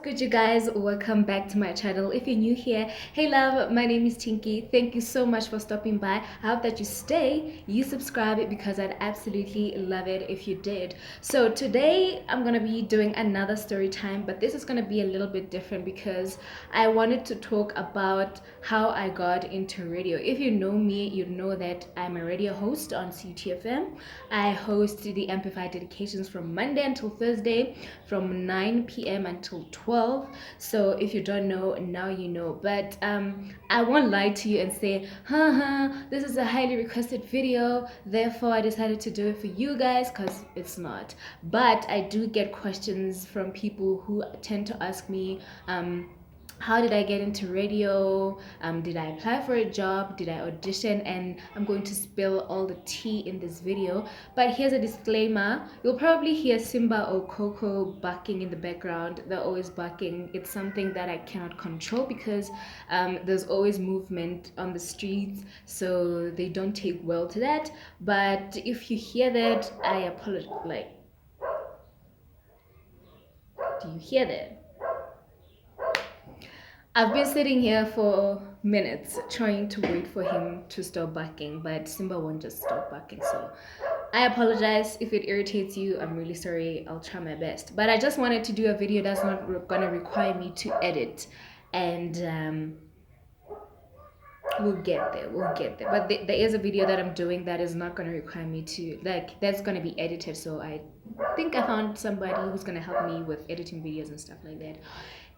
good, you guys? Welcome back to my channel. If you're new here, hey love, my name is Tinky. Thank you so much for stopping by. I hope that you stay, you subscribe it because I'd absolutely love it if you did. So today I'm gonna be doing another story time, but this is gonna be a little bit different because I wanted to talk about how I got into radio. If you know me, you know that I'm a radio host on CTFM. I host the Amplified Dedications from Monday until Thursday from 9 p.m. until 12. So if you don't know, now you know. But I won't lie to you and say, this is a highly requested video, therefore I decided to do it for you guys, because it's not. But I do get questions from people who tend to ask me, how did I get into radio? Did I apply for a job? Did I audition? And I'm going to spill all the tea in this video. But here's a disclaimer. You'll probably hear Simba or Coco barking in the background. They're always barking. It's something that I cannot control because there's always movement on the streets, so they don't take well to that. But if you hear that, I apologize. Like, do you hear that? I've been sitting here for minutes trying to wait for him to stop barking, but Simba won't just stop barking. So I apologize if it irritates you. I'm really sorry. I'll try my best. But I just wanted to do a video that's not going to require me to edit. And we'll get there. We'll get there. But there is a video that I'm doing that is not going to require me to, like, that's going to be edited. So I think I found somebody who's going to help me with editing videos and stuff like that.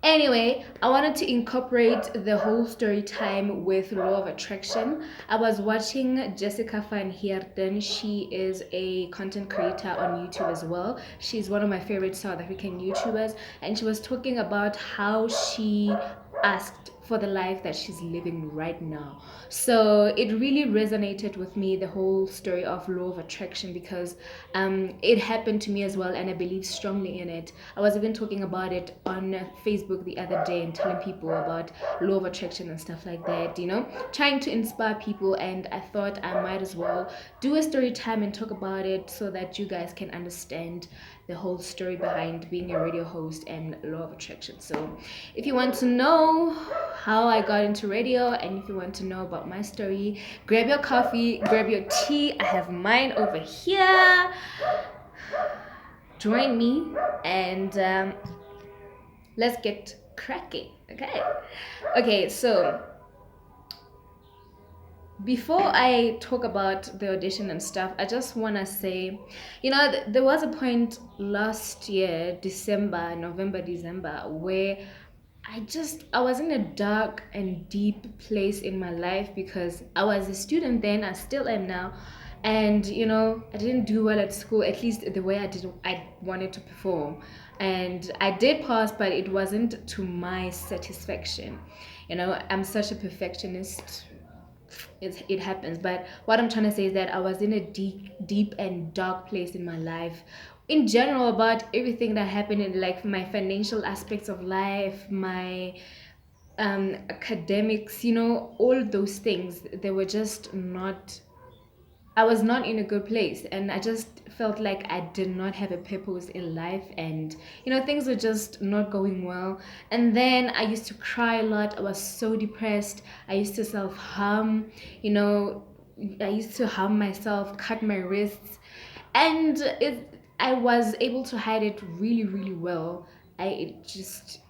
Anyway, I wanted to incorporate the whole story time with law of attraction. I was watching Jessica Van Heerden. She is a content creator on YouTube as well. She's one of my favorite South African YouTubers, and she was talking about how she asked for the life that she's living right now. So it really resonated with me, the whole story of law of attraction, because it happened to me as well, and I believe strongly in it. I was even talking about it on Facebook the other day and telling people about law of attraction and stuff like that, you know, trying to inspire people. And I thought I might as well do a story time and talk about it so that you guys can understand the whole story behind being a radio host and law of attraction. So if you want to know how I got into radio, and if you want to know about my story, grab your coffee, grab your tea. I have mine over here. Join me, and let's get cracking. Okay, so before I talk about the audition and stuff, I just want to say, you know, there was a point last year, November, December, where I was in a dark and deep place in my life because I was a student then, I still am now. And you know, I didn't do well at school, at least the way I wanted to perform. And I did pass, but it wasn't to my satisfaction. You know, I'm such a perfectionist. It happens. But what I'm trying to say is that I was in a deep and dark place in my life in general, about everything that happened in, like, my financial aspects of life, my academics, you know, all those things. They were just not, I was not in a good place, and I just felt like I did not have a purpose in life, and you know, things were just not going well. And then I used to cry a lot. I was so depressed. I used to self-harm, you know, I used to harm myself, cut my wrists, and I was able to hide it really, really well. It just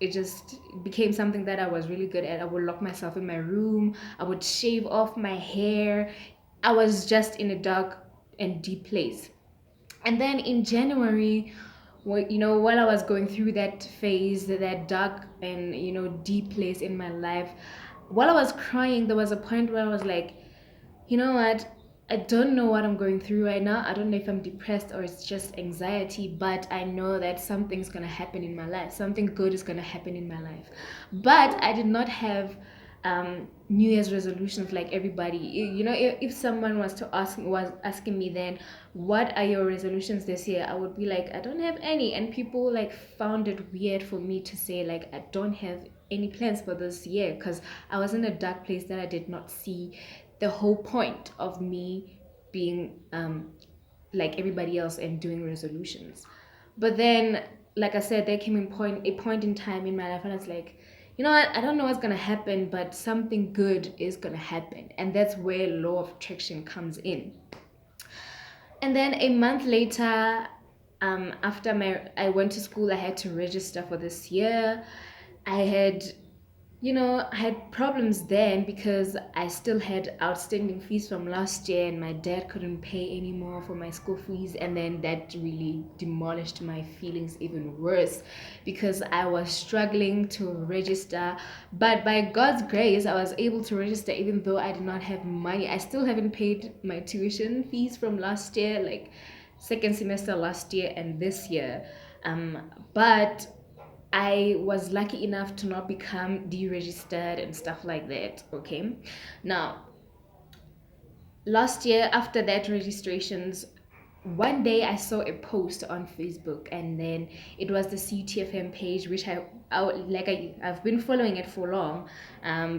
became something that I was really good at. I would lock myself in my room. I would shave off my hair. I was just in a dark and deep place. And then in January, you know, while I was going through that phase, that dark and, you know, deep place in my life, while I was crying, there was a point where I was like, you know what? I don't know what I'm going through right now. I don't know if I'm depressed or it's just anxiety, but I know that something's gonna happen in my life. Something good is gonna happen in my life. But I did not have New Year's resolutions like everybody. You know, if someone was asking me then, what are your resolutions this year? I would be like, I don't have any. And people like found it weird for me to say like I don't have any plans for this year, because I was in a dark place that I did not see the whole point of me being like everybody else and doing resolutions. But then like I said, there came a point in time in my life, and I was like, you know what? I don't know what's gonna happen, but something good is gonna happen, and that's where law of attraction comes in. And then a month later, after I went to school, I had to register for this year. I had, I had problems then because I still had outstanding fees from last year, and my dad couldn't pay anymore for my school fees. And then that really demolished my feelings even worse because I was struggling to register. But by God's grace, I was able to register even though I did not have money. I still haven't paid my tuition fees from last year, like second semester last year and this year. But I was lucky enough to not become deregistered and stuff like that. Okay. Now, last year, after that registrations, one day I saw a post on Facebook, and then it was the CTFM page, which I've been following it for long,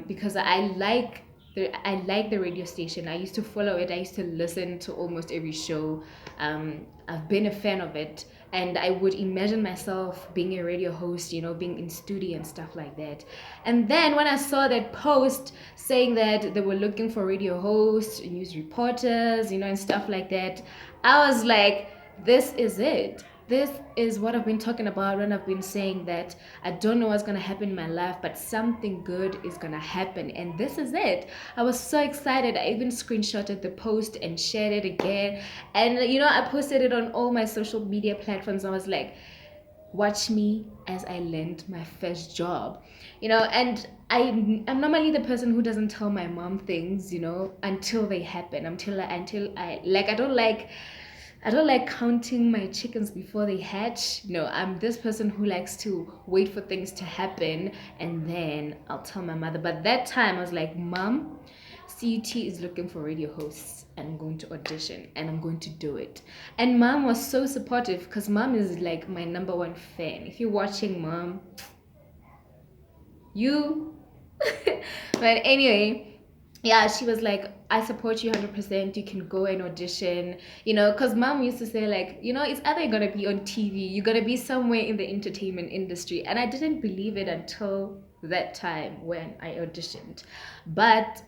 because I like the radio station. I used to follow it. I used to listen to almost every show. I've been a fan of it, and I would imagine myself being a radio host, being in studio and stuff like that. And then when I saw that post saying that they were looking for radio hosts, news reporters, and stuff like that, I was like, this is it. This is what I've been talking about when I've been saying that I don't know what's going to happen in my life, but something good is going to happen. And this is it. I was so excited. I even screenshotted the post and shared it again. And, I posted it on all my social media platforms. I was like, watch me as I land my first job. And I'm normally the person who doesn't tell my mom things, until they happen, until I like, I don't like counting my chickens before they hatch. No, I'm this person who likes to wait for things to happen and then I'll tell my mother. But that time I was like, Mom, CUT is looking for radio hosts and I'm going to audition and I'm going to do it. And Mom was so supportive because Mom is like my number one fan. If you're watching, Mom, you. But anyway, yeah, she was like, I support you 100%. You can go and audition, because Mom used to say, like, it's either you're going to be on TV, you're going to be somewhere in the entertainment industry. And I didn't believe it until that time when I auditioned. But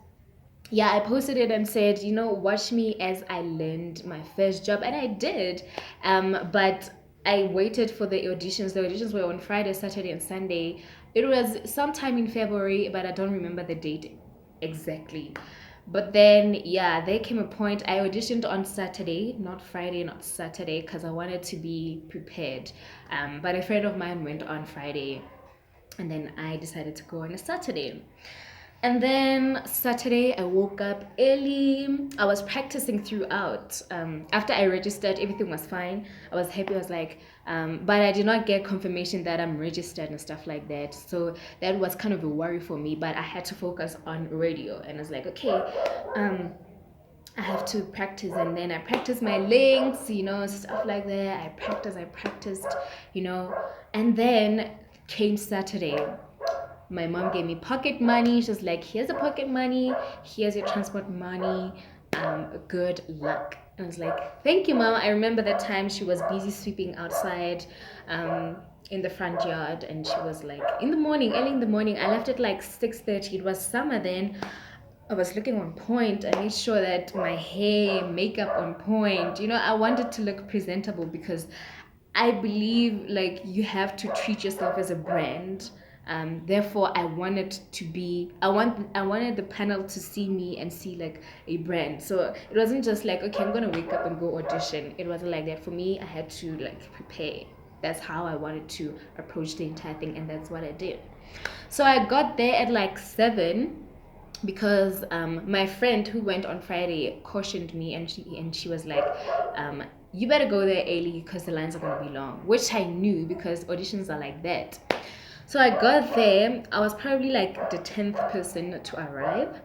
yeah, I posted it and said, watch me as I land my first job. And I did. But I waited for the auditions. The auditions were on Friday, Saturday, and Sunday. It was sometime in February, but I don't remember the date exactly. But then, yeah, there came a point. I auditioned on Saturday, not Friday, not Saturday, because I wanted to be prepared. But a friend of mine went on Friday, and then I decided to go on a Saturday. And then Saturday, I woke up early. I was practicing throughout. After I registered, everything was fine. I was happy. I was like, but I did not get confirmation that I'm registered and stuff like that. So that was kind of a worry for me. But I had to focus on radio, and I was like, okay, I have to practice. And then I practiced my links, stuff like that. I practiced, and then came Saturday. My mom gave me pocket money. She was like, here's the pocket money, here's your transport money, good luck. And I was like, thank you, Mom. I remember that time she was busy sweeping outside, in the front yard, and she was like, in the morning, early in the morning. I left at like 6:30. It was summer then. I was looking on point. I made sure that my hair, makeup on point. I wanted to look presentable because I believe like you have to treat yourself as a brand. Therefore, I wanted the panel to see me and see like a brand. So it wasn't just like, okay, I'm gonna wake up and go audition. It wasn't like that for me. I had to like prepare. That's how I wanted to approach the entire thing, and that's what I did. So I got there at like 7 because my friend who went on Friday cautioned me, and she was like, you better go there early because the lines are going to be long, which I knew because auditions are like that. So I got there. I was probably like the 10th person to arrive.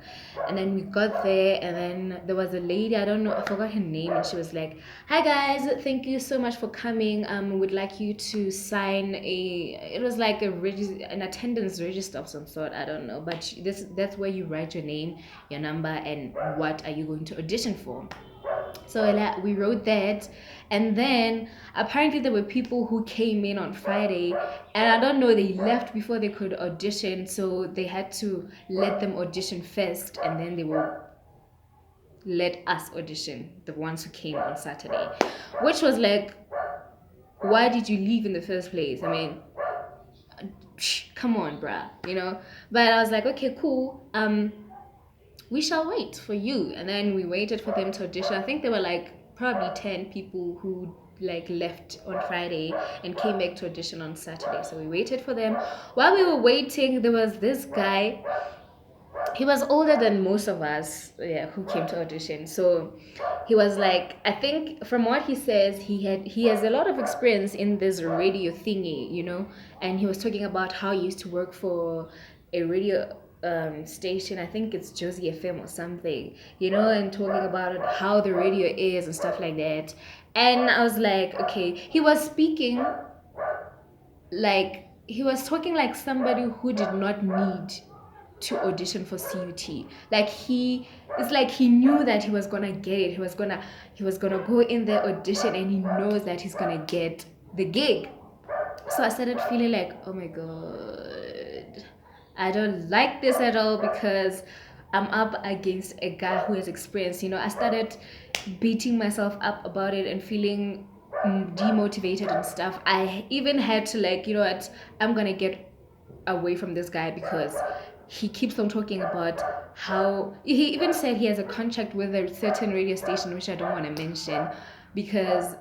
And then we got there, and then there was a lady, I don't know, I forgot her name, and she was like, hi guys, thank you so much for coming. Would like you to sign it was like an attendance register of some sort, I don't know. But that's where you write your name, your number, and what are you going to audition for. So like, we wrote that, and then apparently there were people who came in on Friday, and I don't know, they left before they could audition, so they had to let them audition first, and then they will let us audition, the ones who came on Saturday, which was like, why did you leave in the first place? I mean, come on, bruh, you know. But I was like, okay, cool. We shall wait for you. And then we waited for them to audition. I think there were like probably 10 people who like left on Friday and came back to audition on Saturday. So we waited for them. While we were waiting, there was this guy. He was older than most of us, yeah, who came to audition. So he was like, I think from what he says, he has a lot of experience in this radio thingy, you know. And he was talking about how he used to work for a radio station. I think it's Josie FM or something, you know, and talking about it, how the radio is and stuff like that. And I was like, okay, he was talking like somebody who did not need to audition for CUT. Like it's like he knew that he was gonna get it. He was gonna go in there audition, and he knows that he's gonna get the gig. So I started feeling like, oh my god, I don't like this at all, because I'm up against a guy who has experience. You know, I started beating myself up about it and feeling demotivated and stuff. I even had to, like, you know what, I'm gonna get away from this guy, because he keeps on talking about how he even said he has a contract with a certain radio station, which I don't want to mention, because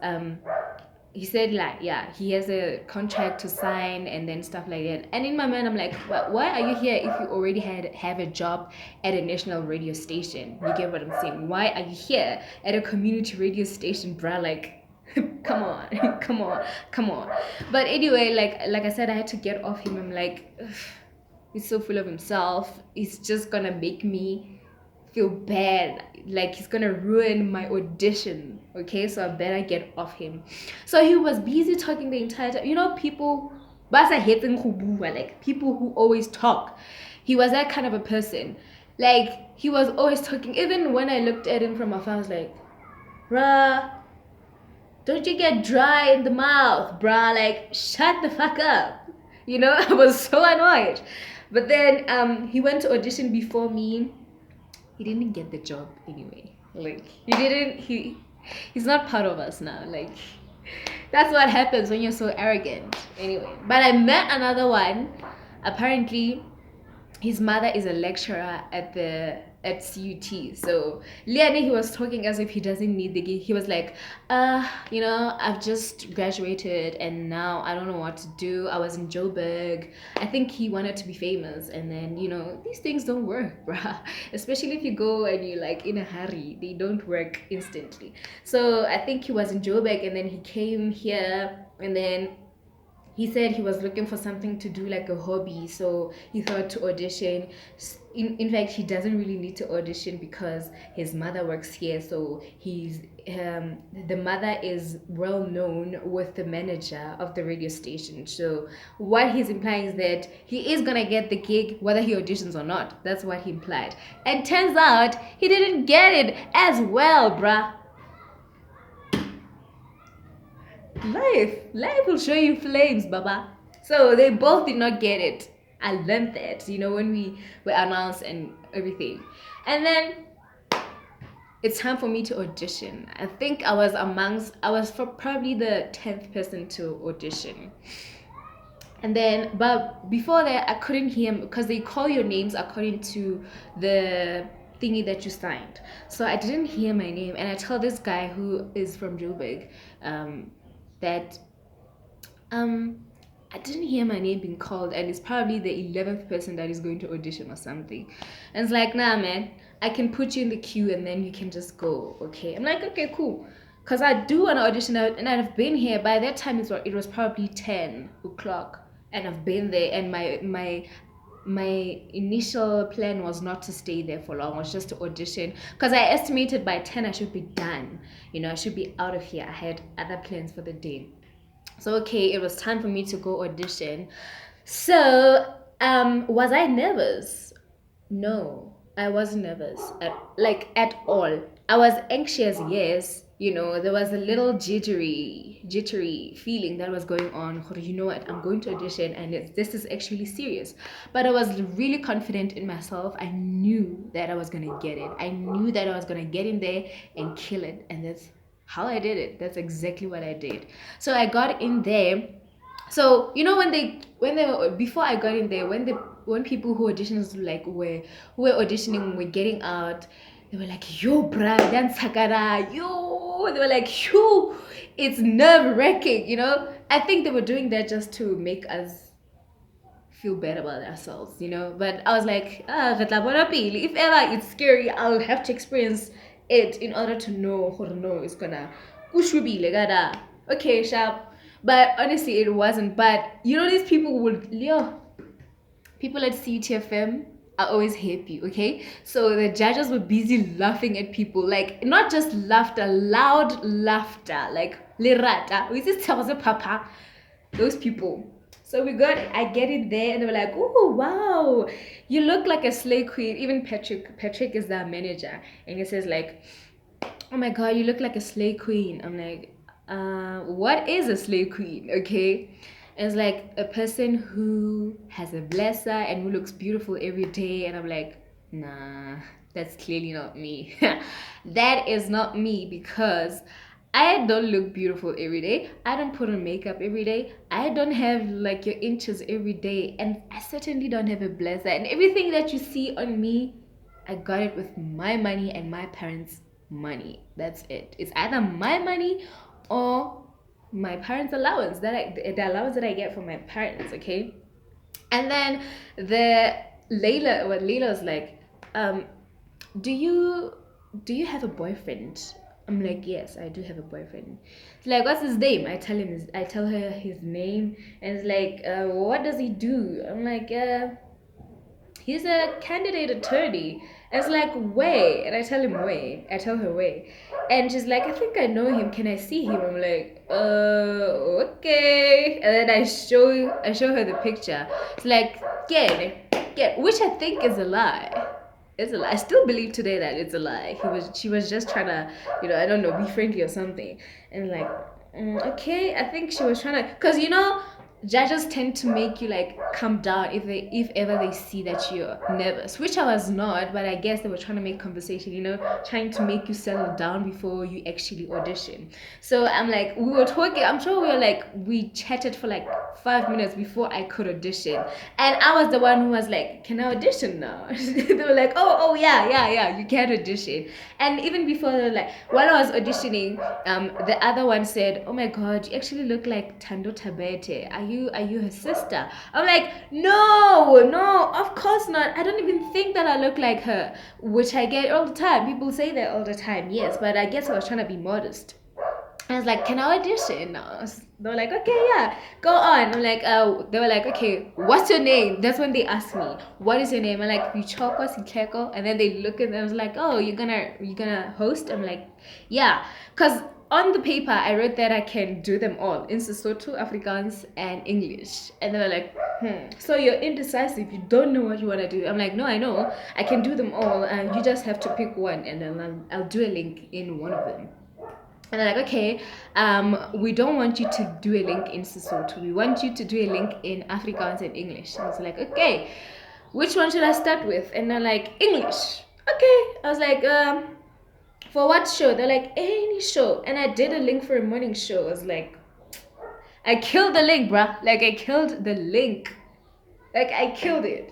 he said, like, yeah, he has a contract to sign and then stuff like that. And in my mind, I'm like, why are you here if you already have a job at a national radio station? You get what I'm saying? Why are you here at a community radio station, bruh? Like, come on, come on, come on. But anyway, like I said, I had to get off him. I'm like, ugh, he's so full of himself. He's just gonna make me feel bad. Like, he's gonna ruin my audition. Okay, so I better get off him. So he was busy talking the entire time. You know, people, basa hating kubuwa, like people who always talk. He was that kind of a person. Like, he was always talking. Even when I looked at him from afar, I was like, bruh, don't you get dry in the mouth, bruh? Like, shut the fuck up. You know, I was so annoyed. But then he went to audition before me. He didn't get the job anyway. Like, he's not part of us now. Like, that's what happens when you're so arrogant. Anyway, but I met another one. Apparently, his mother is a lecturer at CUT. So Liane, he was talking as if he doesn't need the gig. He was like, you know, I've just graduated and now I don't know what to do. I was in Joburg. I think he wanted to be famous, and then, you know, these things don't work, bruh. Especially if you go and you're like in a hurry, they don't work instantly. So I think he was in Joburg, and then he came here, and then he said he was looking for something to do, like a hobby, so he thought to audition. In fact, he doesn't really need to audition because his mother works here, so the mother is well known with the manager of the radio station. So what he's implying is that he is gonna get the gig whether he auditions or not. That's what he implied, and turns out he didn't get it as well, bruh. Life will show you flames, baba. So they both did not get it. I learned that, you know, when we were announced and everything. And then it's time for me to audition. I think I was for probably the 10th person to audition. And then, but before that, I couldn't hear him because they call your names according to the thingy that you signed. So I didn't hear my name, and I tell this guy who is from Joburg, that I didn't hear my name being called, and it's probably the 11th person that is going to audition or something. And it's like, nah, man, I can put you in the queue and then you can just go, okay? I'm like, okay, cool. Because I do want to audition out, and I've been here. By that time, it was probably 10 o'clock, and I've been there, and my initial plan was not to stay there for long, was just to audition, because I estimated by 10 I should be done, you know, I should be out of here. I had other plans for the day. So okay, it was time for me to go audition. So was I nervous? No, I wasn't nervous at all. I was anxious, yes. There was a little jittery feeling that was going on. You know what? I'm going to audition, and this is actually serious. But I was really confident in myself. I knew that I was gonna get it. I knew that I was gonna get in there and kill it, and that's how I did it. That's exactly what I did. So I got in there. So when they were, before I got in there, when people who auditions like were who were auditioning were getting out, they were like, yo bruh, dan sakara, yo, they were like, yo, it's nerve-wracking. I think they were doing that just to make us feel better about ourselves. But I was like, re tla bona pele. If ever it's scary, I'll have to experience it in order to know or no it's gonna kushubile gada. Okay, sharp. But honestly, it wasn't. But these people would, people at CTFM are always happy, okay? So the judges were busy laughing at people, like not just laughter, loud laughter, like lirata. We just tell papa, those people. So I get it there, and they were like, "Oh wow, you look like a slay queen." Even Patrick is the manager, and he says like, "Oh my god, you look like a slay queen." I'm like, what is a slay queen? Okay. And it's like a person who has a blesser and who looks beautiful every day. And I'm like, nah, that's clearly not me. That is not me, because I don't look beautiful every day. I don't put on makeup every day. I don't have like your inches every day. And I certainly don't have a blesser. And everything that you see on me, I got it with my money and my parents' money. That's it. It's either my money or my parents' allowance, the allowance that I get from my parents. Okay. And then Layla was like, do you have a boyfriend? I'm like, yes, I do have a boyfriend. It's like, what's his name? I tell her his name, and it's like, what does he do? I'm like, he's a candidate attorney. And it's like, way. And I tell him, way. I tell her, way. And she's like, I think I know him. Can I see him? I'm like, okay. And then I show her the picture. It's like, get, which I think is a lie. It's a lie. I still believe today that it's a lie. She was just trying to, I don't know, be friendly or something. And like, okay, I think she was trying to, cause judges tend to make you like calm down if ever they see that you're nervous, which I was not, but I guess they were trying to make conversation, trying to make you settle down before you actually audition. So I'm like, we were talking, I'm sure we chatted for like 5 minutes before I could audition, and I was the one who was like, can I audition now? They were like, oh yeah, you can audition. And even before, they were like, while I was auditioning, the other one said, oh my god, you actually look like Tando Tabete. Are you her sister? I'm like, no, of course not. I don't even think that I look like her, which I get all the time. People say that all the time, yes, but I guess I was trying to be modest. I was like, can I audition? They were like, okay, yeah, go on. I'm like, they were like, okay, what's your name? That's when they asked me, what is your name? I'm like, Bichoko Sikeko. And then they look at me, I was like, oh, you're gonna host? I'm like, yeah, because on the paper I wrote that I can do them all in Sesotho, Afrikaans, and English. And they were like, so you're indecisive, you don't know what you want to do. I'm like, no, I know, I can do them all, and you just have to pick one, and then I'll do a link in one of them. And they're like, okay, we don't want you to do a link in Sesotho. We want you to do a link in Afrikaans and English. And I was like, okay, which one should I start with? And they're like, English. Okay. I was like, for what show? They're like, any show. And I did a link for a morning show. I was like, I killed the link, bruh. Like, I killed the link. Like, I killed it.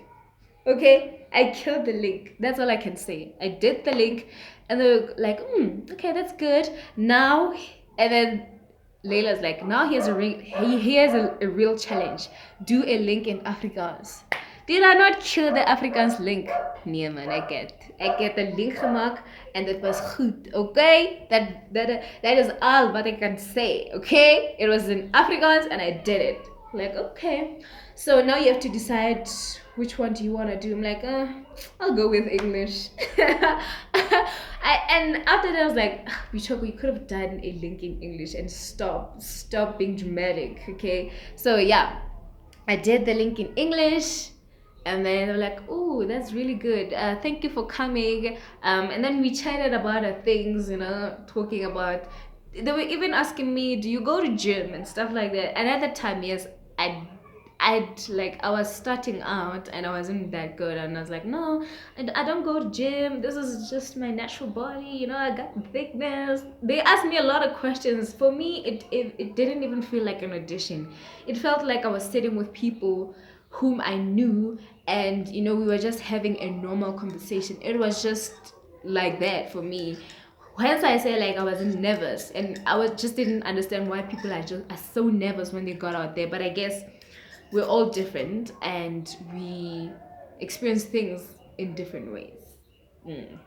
Okay? I killed the link. That's all I can say. I did the link, and they were like, okay, that's good. Now, and then Layla's like, now here's a real challenge. Do a link in Afrikaans. Did I not kill the Afrikaans link? Nee man, I get the link gemaakt and it was goed, okay? That is all what I can say, okay? It was in Afrikaans and I did it. Like, okay. So now you have to decide which one do you want to do. I'm like, I'll go with English. And after that I was like, Bichoko, you could have done a link in English and stop being dramatic, okay? So yeah, I did the link in English. And then they were like, oh, that's really good. Thank you for coming. And then we chatted about things, talking about. They were even asking me, do you go to gym and stuff like that? And at the time, yes, I I was starting out and I wasn't that good, and I was like, no, I don't go to gym. This is just my natural body. I got thickness. They asked me a lot of questions. For me, it didn't even feel like an audition. It felt like I was sitting with people whom I knew, and we were just having a normal conversation. It was just like that for me. Hence, I say like I wasn't nervous, and I was just didn't understand why people are so nervous when they got out there. But I guess we're all different and we experience things in different ways. Mm.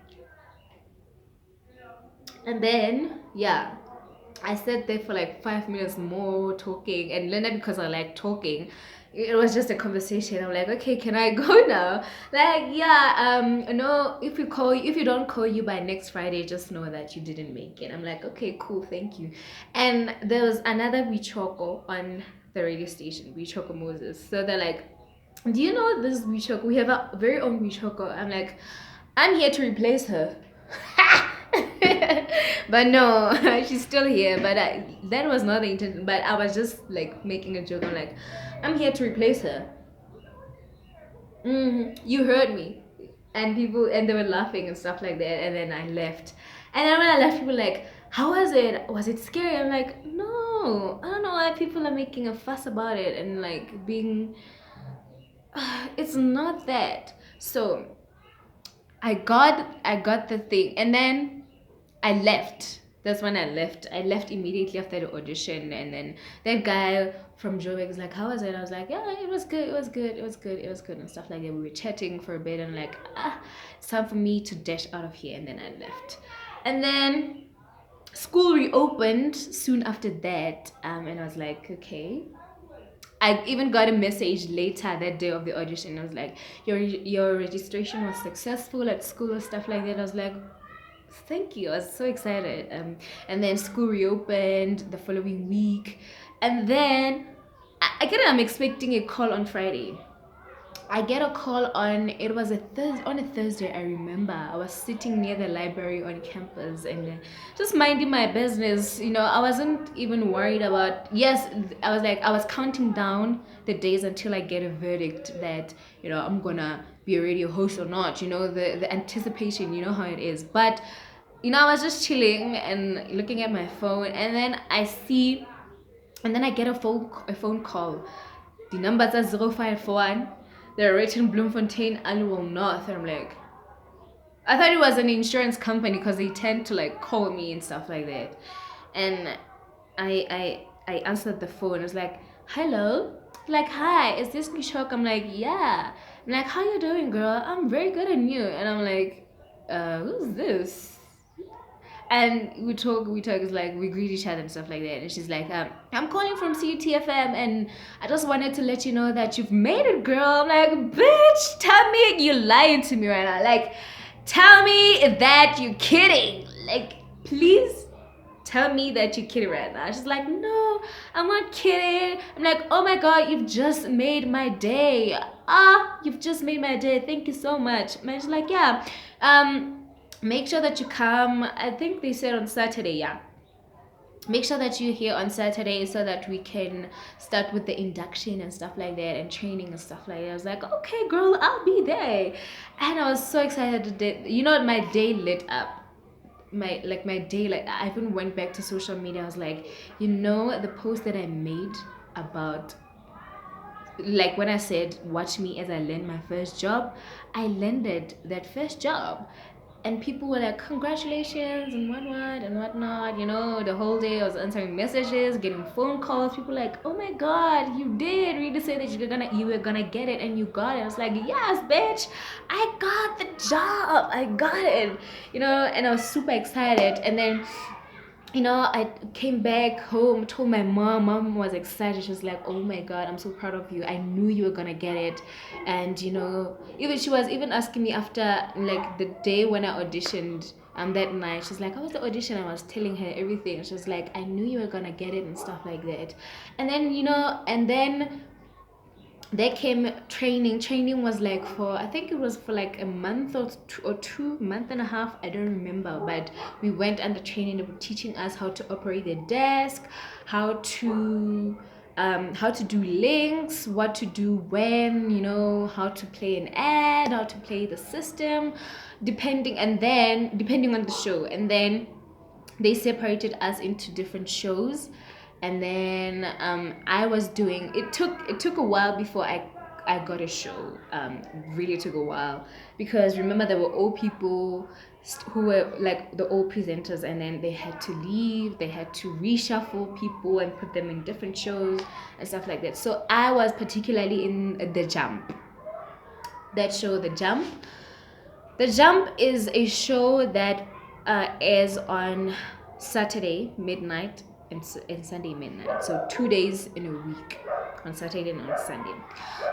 And then, yeah, I sat there for like 5 minutes more talking, and Linda, because I like talking, it was just a conversation. I'm like, okay, can I go now? Like, yeah, no, if you don't call you by next Friday, just know that you didn't make it. I'm like, okay, cool, thank you. And there was another Bichoko on the radio station, Bichoko Moses. So they're like, do you know this Bichoko? We have a very own Bichoko. I'm like, I'm here to replace her. But no, she's still here. But that was not the intention. But I was just like making a joke. I'm like, I'm here to replace her. You heard me. And they were laughing and stuff like that. And then I left. And then when I left, people were like, how was it? Was it scary? I'm like, no, I don't know why people are making a fuss about it and like being. It's not that. So I got the thing, and then I left. That's when I left. I left immediately after the audition, and then that guy from Joburg was like, "How was it?" I was like, "Yeah, it was good. It was good. It was good. It was good," and stuff like that. We were chatting for a bit, and like, it's time for me to dash out of here, and then I left. And then school reopened soon after that, and I was like, okay. I even got a message later that day of the audition. I was like, your registration was successful at school or stuff like that. I was like, thank you. I was so excited. And then school reopened the following week, and then I'm expecting a call on Friday. I get a call on it was on a Thursday. I remember I was sitting near the library on campus and just minding my business. I wasn't even worried about. Yes, I was counting down the days until I get a verdict that I'm gonna be a radio host or not. The anticipation. You know how it is. But I was just chilling and looking at my phone, and then I get a phone call. The numbers are 051. They're written Bloemfontein Annual North. And I'm like, I thought it was an insurance company because they tend to like call me and stuff like that. And I answered the phone. I was like, hello? Like, hi, is this Mishok? I'm like, yeah. I'm like, how you doing, girl? I'm very good, and you? And I'm like, who's this? And we talk, it's like we greet each other and stuff like that. And she's like, I'm calling from CUTFM, and I just wanted to let you know that you've made it, girl. I'm like, bitch, tell me you're lying to me right now. Like, tell me that you're kidding. Like, please tell me that you're kidding right now. She's like, no, I'm not kidding. I'm like, oh my god, you've just made my day. You've just made my day. Thank you so much. And she's like, yeah. Make sure that you come. I think they said on Saturday, yeah. Make sure that you're here on Saturday so that we can start with the induction and stuff like that, and training and stuff like that. I was like, okay, girl, I'll be there. And I was so excited my day lit up. My day, like, I even went back to social media. I was like, the post that I made about, like, when I said watch me as I land my first job, I landed that first job. And people were like, congratulations and whatnot. The whole day I was answering messages, getting phone calls. People like, oh my god, you did really say that you were gonna get it, and you got it. I was like, yes, bitch, I got the job. I got it. And I was super excited. And then I came back home, told my mom. Mom was excited. She was like, oh my god, I'm so proud of you. I knew you were gonna get it. And even she was even asking me after, like, the day when I auditioned that night. She's like, how was the audition? I was telling her everything. She was like, I knew you were gonna get it and stuff like that. And then There came training was like for, I think it was for like a month or 2 month and a half, I don't remember, but we went under training. They were teaching us how to operate the desk, how to how to do links, what to do when, how to play an ad, how to play the system, depending on the show. And then they separated us into different shows. And then I was doing, it took a while before I got a show. Really took a while, because remember, there were old people who were like the old presenters, and then they had to leave, they had to reshuffle people and put them in different shows and stuff like that. So I was particularly in The Jump, that show, The Jump. The Jump is a show that airs on Saturday midnight and Sunday midnight. So 2 days in a week, on Saturday and on Sunday.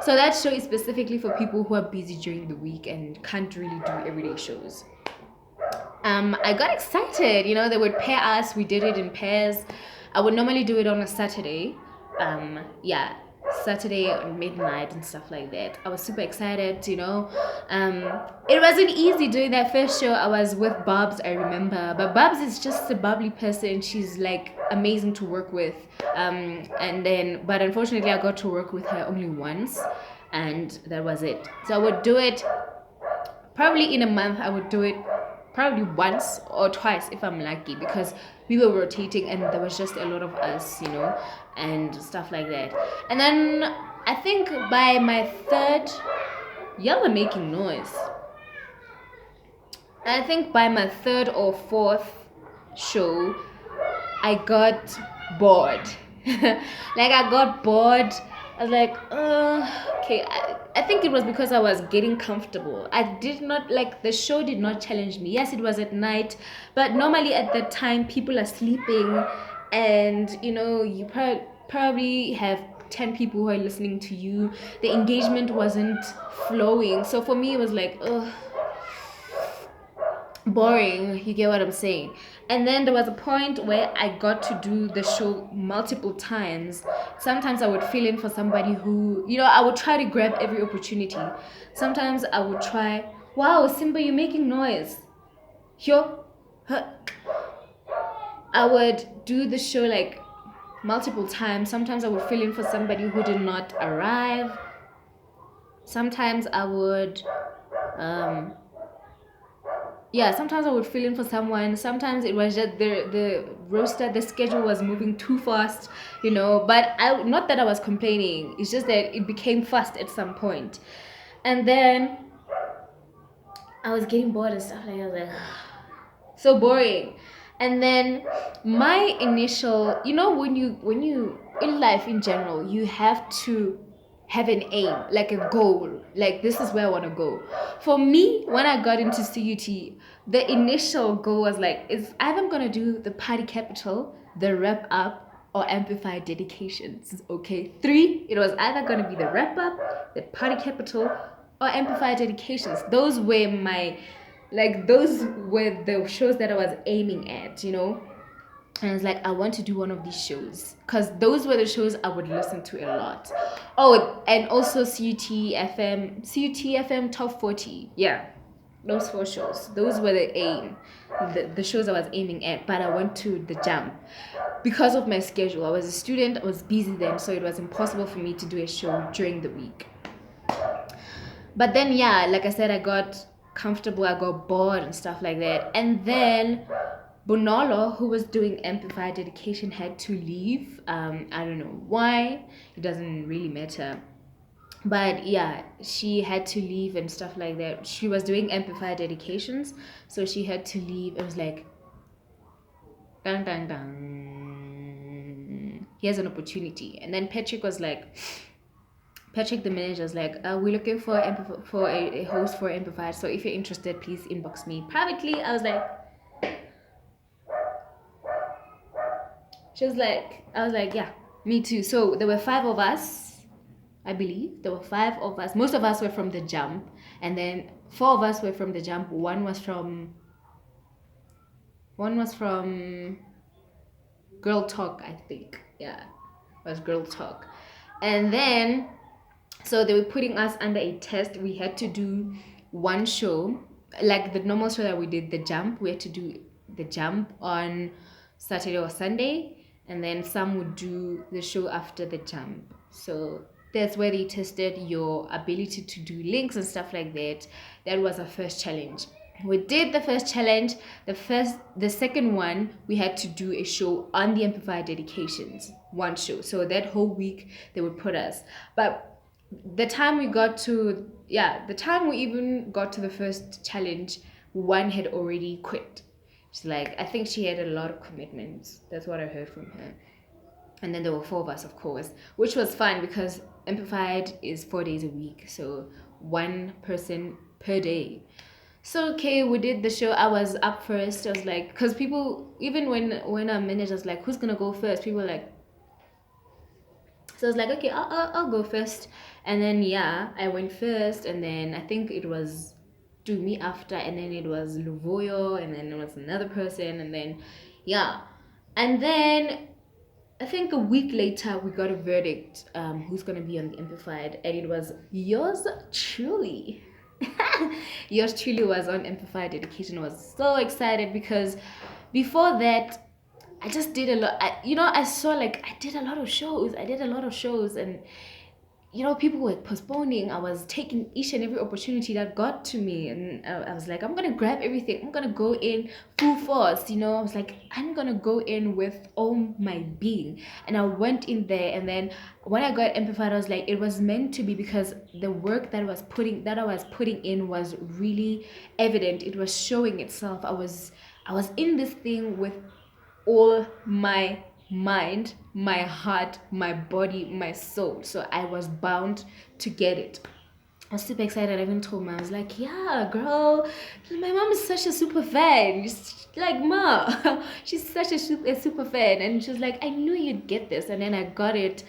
So that show is specifically for people who are busy during the week and can't really do everyday shows. I got excited. They would pair us. We did it in pairs. I would normally do it on a Saturday. Yeah, Saturday at midnight and stuff like that. I was super excited. It wasn't easy doing that first show. I was with Bobs, I remember, but Bobs is just a bubbly person. She's like amazing to work with. But unfortunately, I got to work with her only once, and that was it. So I would do it probably in a month. I would do it probably once or twice if I'm lucky, because we were rotating and there was just a lot of us, and stuff like that. And then I think by my third, y'all are making noise. I think by my third or fourth show, I got bored. Like, I got bored. I was like, okay. I think it was because I was getting comfortable. I did not, like, the show did not challenge me. Yes, it was at night, but normally at that time, people are sleeping, and, you probably have 10 people who are listening to you. The engagement wasn't flowing. So for me, it was like, boring. You get what I'm saying? And then there was a point where I got to do the show multiple times. Sometimes I would fill in for somebody who, I would try to grab every opportunity. Sometimes I would try, wow, Simba, you're making noise. Yo, huh. I would do the show like multiple times. Sometimes I would fill in for somebody who did not arrive. Sometimes I would sometimes I would fill in for someone. Sometimes it was just the roster, the schedule was moving too fast, But not that I was complaining. It's just that it became fast at some point, and then I was getting bored and stuff like that. I was like, so boring. And then my initial, when you in life in general, you have to have an aim, like a goal, like this is where I want to go. For me, when I got into CUT, the initial goal was like, is either I'm gonna do the Party Capital, the Wrap Up, or Amplified Dedications. Okay, 3, it was either gonna be the Wrap Up, the Party Capital, or Amplified Dedications. Those were the shows that I was aiming at, And I was like, I want to do one of these shows, because those were the shows I would listen to a lot. Oh, and also CUT FM Top 40. Yeah, those 4 shows. Those were the shows I was aiming at. But I went to The Jump because of my schedule. I was a student, I was busy then, so it was impossible for me to do a show during the week. But then, yeah, like I said, I got comfortable, I got bored and stuff like that. And then Bonolo, who was doing Amplified Dedication, had to leave. I don't know why. It doesn't really matter. But yeah, she had to leave and stuff like that. She was doing Amplified Dedications, so she had to leave. It was like, dun dun dun. Here's an opportunity. And then Patrick, the manager, was like, we're looking for a host for Amplified. So if you're interested, please inbox me privately. I was like, yeah, me too. So there were 5 of us, I believe. There were 5 of us. Most of us were from The Jump. And then 4 of us were from The Jump. One was from Girl Talk, I think. Yeah, it was Girl Talk. And then So they were putting us under a test. We had to do one show, like the normal show that we did, the jump. We had to do the jump on Saturday or Sunday, and then some would do the show after the jump. So that's where they tested your ability to do links and stuff like that. That was our first challenge. We did the first challenge. The second one, we had to do a show on the amplifier dedications, one show. So that whole week they would put us. But the time we even got to the first challenge, one had already quit. She's like, I think she had a lot of commitments. That's what I heard from her. And then there were four of us, of course, which was fun because amplified is 4 days a week, so one person per day. So okay, we did the show. I was up first. I was like, because people, even when our manager was like, who's gonna go first? People were like, so I was like, okay, I'll go first. And then yeah, I went first, and then I think it was Do Me After, and then it was Luvoyo, and then it was another person, and then yeah, and then I think a week later we got a verdict, who's gonna be on the amplified, and it was yours truly. Yours truly was on amplified dedication. I was so excited because before that I just did a lot. I saw like I did a lot of shows. I did a lot of shows, and people were postponing. I was taking each and every opportunity that got to me, and I was like, I'm gonna grab everything. I'm gonna go in full force. I was like, I'm gonna go in with all my being, and I went in there. And then when I got amplified, I was like, it was meant to be because the work that I was putting in was really evident. It was showing itself. I was in this thing with all my mind, my heart, my body, my soul. So I was bound to get it. I was super excited. I even told mom, I was like, yeah, girl, my mom is such a super fan. She's like, ma, she's such a super fan. And she was like, I knew you'd get this. And then I got it.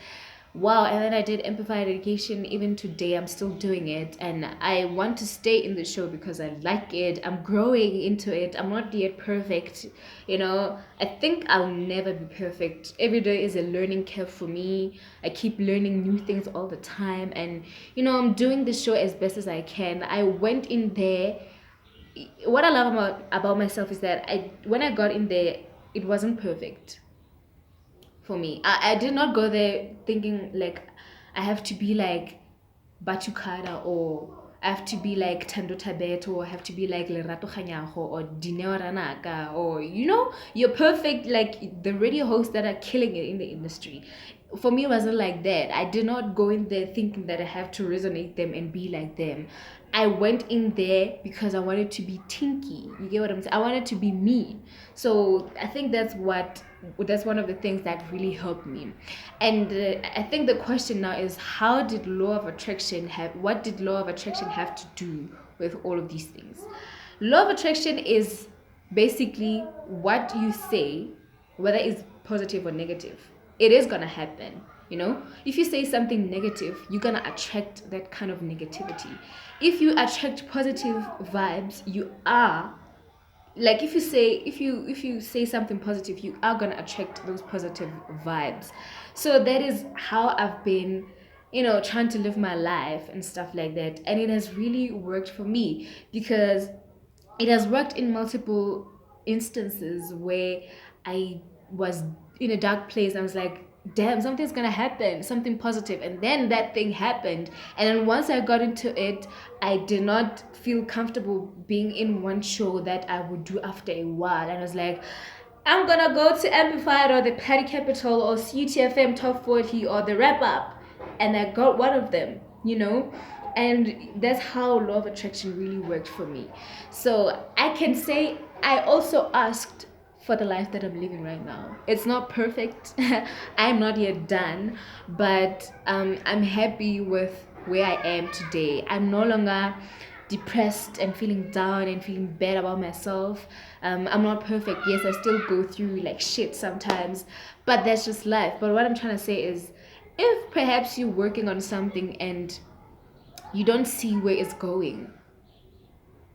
Wow. And then I did amplified education. Even today I'm still doing it, and I want to stay in the show because I like it. I'm growing into it. I'm not yet perfect. I think I'll never be perfect. Every day is a learning curve for me. I keep learning new things all the time, and I'm doing the show as best as I can. I went in there. What I love about myself is that when I got in there, it wasn't perfect for me. I did not go there thinking like I have to be like Batukada, or I have to be like Tando Tabet, or I have to be like Lerato Khanyago or Dineo Ranaka, or you're perfect like the radio hosts that are killing it in the industry. For me, it wasn't like that. I did not go in there thinking that I have to resonate them and be like them. I went in there because I wanted to be Tinky. You get what I'm saying? I wanted to be me. So I think that's one of the things that really helped me. And I think the question now is, what did law of attraction have to do with all of these things? Law of attraction is basically what you say, whether it's positive or negative, it is gonna happen. If you say something negative, you're gonna attract that kind of negativity. If you attract positive vibes, you are like, if you say something positive, you are gonna attract those positive vibes. So that is how I've been trying to live my life and stuff like that, and it has really worked for me because it has worked in multiple instances where I was in a dark place. I was like, damn, something's gonna happen, something positive, and then that thing happened. And then once I got into it, I did not feel comfortable being in one show that I would do after a while. And I was like, I'm gonna go to Amplified or the Paddy Capital or CTFM Top 40 or the Wrap Up, and I got one of them. And that's how law of attraction really worked for me. So I can say I also asked for the life that I'm living right now. It's not perfect. I'm not yet done, but I'm happy with where I am today. I'm no longer depressed and feeling down and feeling bad about myself. I'm not perfect. Yes, I still go through like shit sometimes, but that's just life. But what I'm trying to say is, if perhaps you're working on something and you don't see where it's going,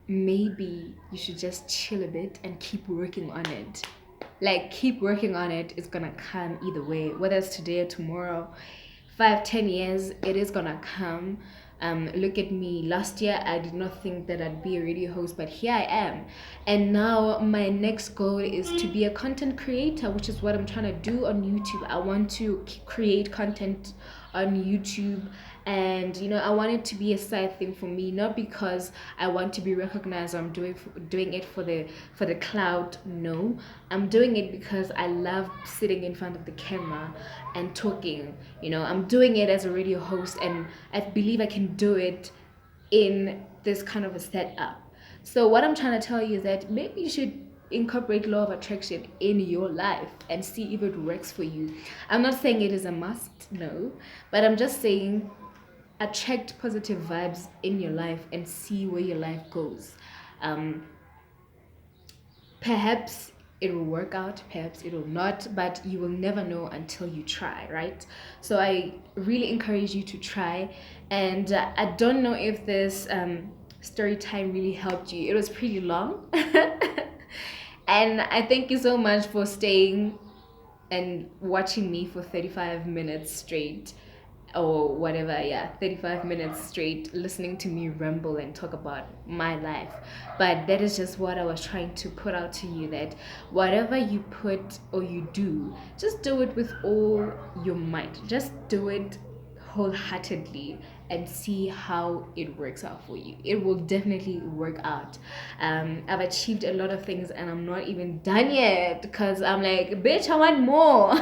maybe you should just chill a bit and keep working on it. Like, keep working on it. It's gonna come either way, whether it's today or tomorrow. 5-10 years it is gonna come. Look at me. Last year I did not think that I'd be a radio host, but here I am. And now my next goal is to be a content creator, which is what I'm trying to do on YouTube. I want to create content on YouTube, and I want it to be a side thing for me, not because I want to be recognized. I'm doing it for the cloud. No, I'm doing it because I love sitting in front of the camera and talking. I'm doing it as a radio host, and I believe I can do it in this kind of a setup. So what I'm trying to tell you is that maybe you should incorporate law of attraction in your life and see if it works for you. I'm not saying it is a must, no, but I'm just saying attract positive vibes in your life and see where your life goes. um Perhaps it will work out, perhaps it will not, but you will never know until you try, right? So I really encourage you to try. And I don't know if this story time really helped you. It was pretty long. And I thank you so much for staying and watching me for 35 minutes straight, or whatever. Yeah, 35 minutes straight listening to me ramble and talk about my life. But that is just what I was trying to put out to you, that whatever you put or you do, just do it with all your might. Just do it wholeheartedly and see how it works out for you. It will definitely work out. I've achieved a lot of things and I'm not even done yet, because I'm like, bitch, I want more.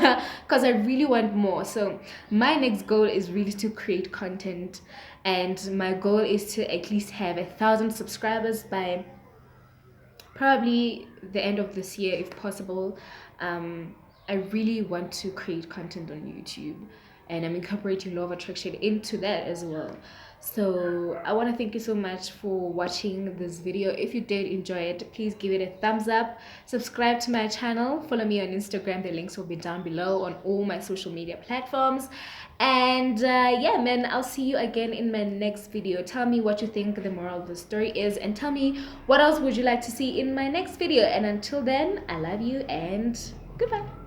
Because I really want more. So my next goal is really to create content, and my goal is to at least have 1,000 subscribers by probably the end of this year, if possible. I really want to create content on YouTube, and I'm incorporating law of attraction into that as well. So I want to thank you so much for watching this video. If you did enjoy it, please give it a thumbs up, subscribe to my channel, follow me on Instagram. The links will be down below on all my social media platforms. And yeah, man, I'll see you again in my next video. Tell me what you think the moral of the story is, and tell me what else would you like to see in my next video. And until then, I love you and goodbye.